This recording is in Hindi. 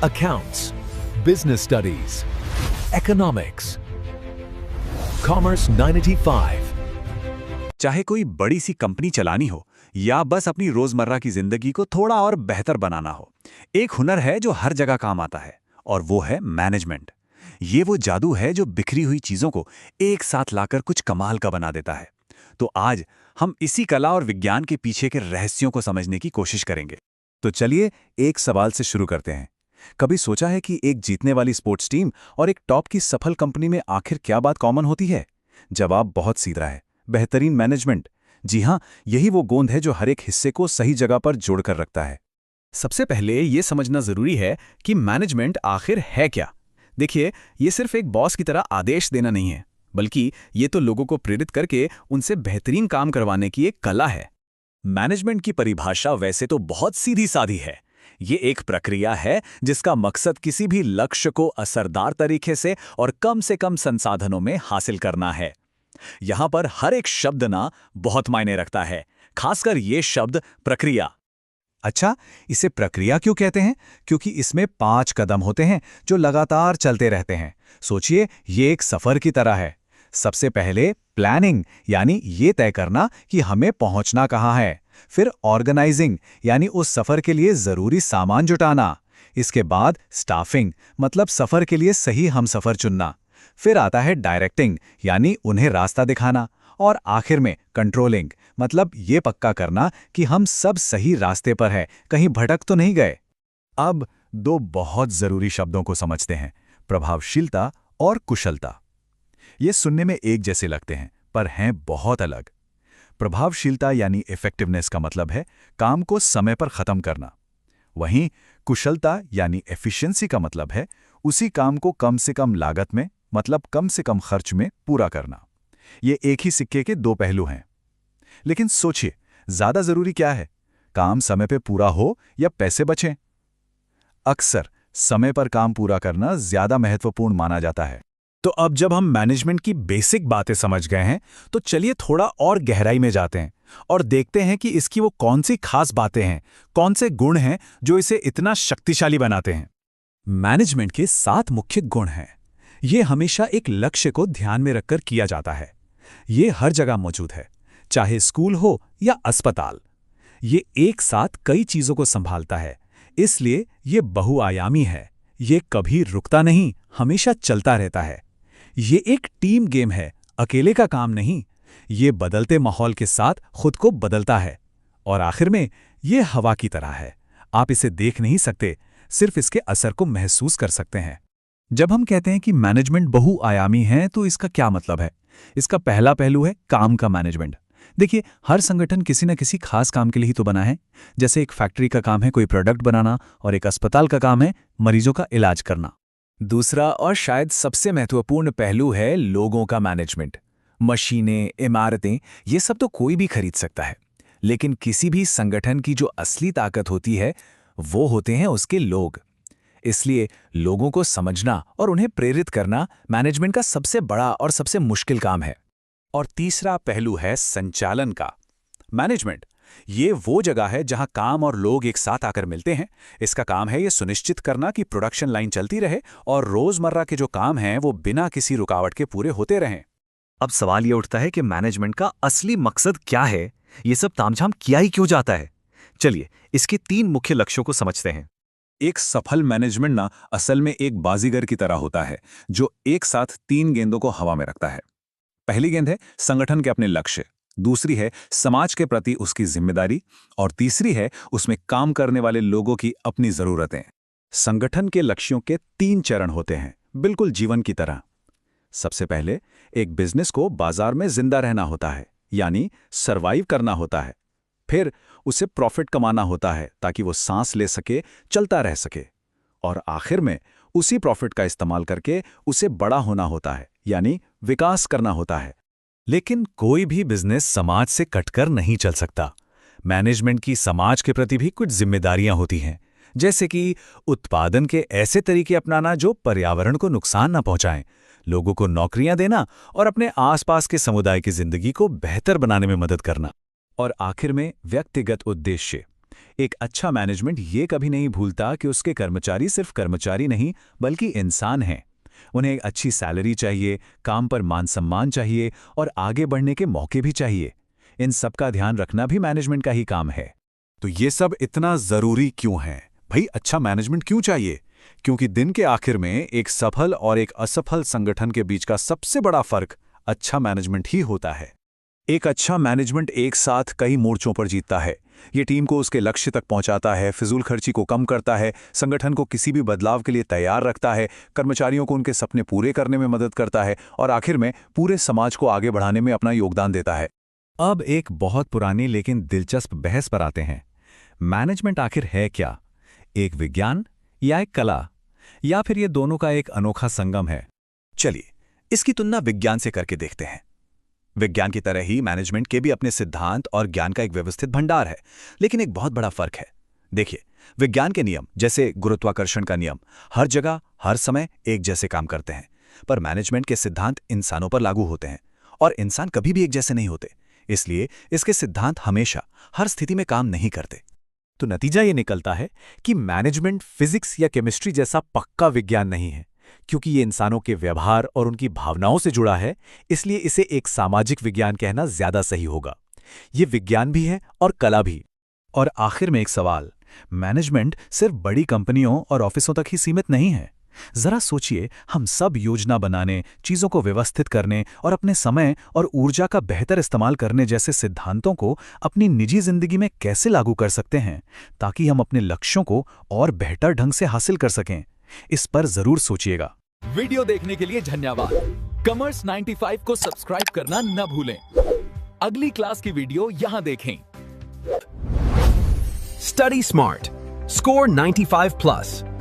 accounts, business studies, economics, Commerce 985। चाहे कोई बड़ी सी कंपनी चलानी हो या बस अपनी रोजमर्रा की जिंदगी को थोड़ा और बेहतर बनाना हो, एक हुनर है जो हर जगह काम आता है और वो है मैनेजमेंट। ये वो जादू है जो बिखरी हुई चीजों को एक साथ लाकर कुछ कमाल का बना देता है। तो आज हम इसी कला और विज्ञान के पीछे के रहस्यों को समझने की कोशिश करेंगे। तो चलिए एक सवाल से शुरू करते हैं। कभी सोचा है कि एक जीतने वाली स्पोर्ट्स टीम और एक टॉप की सफल कंपनी में आखिर क्या बात कॉमन होती है? जवाब बहुत सीधा है, बेहतरीन मैनेजमेंट। जी हां, यही वो गोंद है जो हर एक हिस्से को सही जगह पर जोड़कर रखता है। सबसे पहले ये समझना जरूरी है कि मैनेजमेंट आखिर है क्या। देखिए, ये सिर्फ एक बॉस की तरह आदेश देना नहीं है, बल्कि ये तो लोगों को प्रेरित करके उनसे बेहतरीन काम करवाने की एक कला है। मैनेजमेंट की परिभाषा वैसे तो बहुत सीधी सादी है। ये एक प्रक्रिया है जिसका मकसद किसी भी लक्ष्य को असरदार तरीके से और कम से कम संसाधनों में हासिल करना है। यहां पर हर एक शब्द ना बहुत मायने रखता है, खासकर ये शब्द प्रक्रिया। अच्छा, इसे प्रक्रिया क्यों कहते हैं? क्योंकि इसमें 5 कदम होते हैं जो लगातार चलते रहते हैं। सोचिए, ये एक सफर की तरह है। सबसे पहले प्लानिंग, यानी ये तय करना कि हमें पहुंचना कहाँ है। फिर ऑर्गेनाइजिंग, यानी उस सफर के लिए जरूरी सामान जुटाना। इसके बाद स्टाफिंग, मतलब सफर के लिए सही हमसफर चुनना। फिर आता है डायरेक्टिंग, यानी उन्हें रास्ता दिखाना। और आखिर में कंट्रोलिंग, मतलब ये पक्का करना कि हम सब सही रास्ते पर हैं, कहीं भटक तो नहीं गए। अब 2 बहुत जरूरी शब्दों को समझते हैं, प्रभावशीलता और कुशलता। ये सुनने में एक जैसे लगते हैं, पर हैं बहुत अलग। प्रभावशीलता यानी इफेक्टिवनेस का मतलब है काम को समय पर खत्म करना। वहीं कुशलता यानी एफिशिएंसी का मतलब है उसी काम को कम से कम लागत में, मतलब कम से कम खर्च में पूरा करना। ये एक ही सिक्के के 2 पहलू हैं। लेकिन सोचिए, ज्यादा जरूरी क्या है, काम समय पे पूरा हो या पैसे बचें? अक्सर समय पर काम पूरा करना ज्यादा महत्वपूर्ण माना जाता है। तो अब जब हम मैनेजमेंट की बेसिक बातें समझ गए हैं, तो चलिए थोड़ा और गहराई में जाते हैं और देखते हैं कि इसकी वो कौन सी खास बातें हैं, कौन से गुण हैं जो इसे इतना शक्तिशाली बनाते हैं। मैनेजमेंट के 7 मुख्य गुण हैं। ये हमेशा एक लक्ष्य को ध्यान में रखकर किया जाता है। ये हर जगह मौजूद है, चाहे स्कूल हो या अस्पताल। ये एक साथ कई चीजों को संभालता है, इसलिए ये बहुआयामी है। ये कभी रुकता नहीं, हमेशा चलता रहता है। ये एक टीम गेम है, अकेले का काम नहीं। ये बदलते माहौल के साथ खुद को बदलता है। और आखिर में ये हवा की तरह है, आप इसे देख नहीं सकते, सिर्फ इसके असर को महसूस कर सकते हैं। जब हम कहते हैं कि मैनेजमेंट बहुआयामी है, तो इसका क्या मतलब है? इसका पहला पहलू है काम का मैनेजमेंट। देखिए, हर संगठन किसी न किसी खास काम के लिए ही तो बना है। जैसे एक फैक्ट्री का काम है कोई प्रोडक्ट बनाना, और एक अस्पताल का काम है मरीजों का इलाज करना। दूसरा और शायद सबसे महत्वपूर्ण पहलू है लोगों का मैनेजमेंट। मशीनें, इमारतें, ये सब तो कोई भी खरीद सकता है, लेकिन किसी भी संगठन की जो असली ताकत होती है वो होते हैं उसके लोग। इसलिए लोगों को समझना और उन्हें प्रेरित करना मैनेजमेंट का सबसे बड़ा और सबसे मुश्किल काम है। और तीसरा पहलू है संचालन का। मैनेजमेंट ये वो जगह है जहां काम और लोग एक साथ आकर मिलते हैं। इसका काम है ये सुनिश्चित करना कि प्रोडक्शन लाइन चलती रहे और रोजमर्रा के जो काम हैं वो बिना किसी रुकावट के पूरे होते रहें। अब सवाल ये उठता है कि मैनेजमेंट का असली मकसद क्या है? ये सब तामझाम किया ही क्यों जाता है? चलिए इसके 3 मुख्य लक्ष्यों को समझते हैं। एक सफल मैनेजमेंट ना असल में एक बाजीगर की तरह होता है जो एक साथ 3 गेंदों को हवा में रखता है। पहली गेंद है संगठन के अपने लक्ष्य, दूसरी है समाज के प्रति उसकी जिम्मेदारी, और तीसरी है उसमें काम करने वाले लोगों की अपनी जरूरतें। संगठन के लक्ष्यों के 3 चरण होते हैं, बिल्कुल जीवन की तरह। सबसे पहले एक बिजनेस को बाजार में जिंदा रहना होता है, यानी सरवाइव करना होता है। फिर उसे प्रॉफिट कमाना होता है ताकि वो सांस ले सके, चलता रह सके। और आखिर में उसी प्रॉफिट का इस्तेमाल करके उसे बड़ा होना होता है, यानी विकास करना होता है। लेकिन कोई भी बिजनेस समाज से कटकर नहीं चल सकता। मैनेजमेंट की समाज के प्रति भी कुछ जिम्मेदारियां होती हैं, जैसे कि उत्पादन के ऐसे तरीके अपनाना जो पर्यावरण को नुकसान न पहुंचाएं, लोगों को नौकरियां देना और अपने आसपास के समुदाय की जिंदगी को बेहतर बनाने में मदद करना। और आखिर में व्यक्तिगत उद्देश्य। एक अच्छा मैनेजमेंट ये कभी नहीं भूलता कि उसके कर्मचारी सिर्फ कर्मचारी नहीं बल्कि इंसान हैं। उन्हें एक अच्छी सैलरी चाहिए, काम पर मान सम्मान चाहिए और आगे बढ़ने के मौके भी चाहिए। इन सब का ध्यान रखना भी मैनेजमेंट का ही काम है। तो ये सब इतना जरूरी क्यों है? भाई, अच्छा मैनेजमेंट क्यों चाहिए? क्योंकि दिन के आखिर में एक सफल और एक असफल संगठन के बीच का सबसे बड़ा फर्क अच्छा मैनेजमेंट ही होता है। एक अच्छा मैनेजमेंट एक साथ कई मोर्चों पर जीतता है। ये टीम को उसके लक्ष्य तक पहुंचाता है, फिजूल खर्ची को कम करता है, संगठन को किसी भी बदलाव के लिए तैयार रखता है, कर्मचारियों को उनके सपने पूरे करने में मदद करता है और आखिर में पूरे समाज को आगे बढ़ाने में अपना योगदान देता है। अब एक बहुत पुरानी लेकिन दिलचस्प बहस पर आते हैं। मैनेजमेंट आखिर है क्या? एक विज्ञान या एक कला, या फिर ये दोनों का एक अनोखा संगम है? चलिए, इसकी तुलना विज्ञान से करके देखते हैं। विज्ञान की तरह ही मैनेजमेंट के भी अपने सिद्धांत और ज्ञान का एक व्यवस्थित भंडार है, लेकिन एक बहुत बड़ा फर्क है। देखिए, विज्ञान के नियम जैसे गुरुत्वाकर्षण का नियम हर जगह हर समय एक जैसे काम करते हैं, पर मैनेजमेंट के सिद्धांत इंसानों पर लागू होते हैं और इंसान कभी भी एक जैसे नहीं होते। इसलिए इसके सिद्धांत हमेशा हर स्थिति में काम नहीं करते। तो नतीजा ये निकलता है कि मैनेजमेंट फिजिक्स या केमिस्ट्री जैसा पक्का विज्ञान नहीं है। क्योंकि ये इंसानों के व्यवहार और उनकी भावनाओं से जुड़ा है, इसलिए इसे एक सामाजिक विज्ञान कहना ज्यादा सही होगा। ये विज्ञान भी है और कला भी। और आखिर में एक सवाल, मैनेजमेंट सिर्फ बड़ी कंपनियों और ऑफिसों तक ही सीमित नहीं है। जरा सोचिए, हम सब योजना बनाने, चीजों को व्यवस्थित करने और अपने समय और ऊर्जा का बेहतर इस्तेमाल करने जैसे सिद्धांतों को अपनी निजी जिंदगी में कैसे लागू कर सकते हैं, ताकि हम अपने लक्ष्यों को और बेहतर ढंग से हासिल कर सकें। इस पर जरूर सोचिएगा। वीडियो देखने के लिए धन्यवाद। कॉमर्स 95 को सब्सक्राइब करना न भूलें। अगली क्लास की वीडियो यहां देखें। Study smart. Score 95+.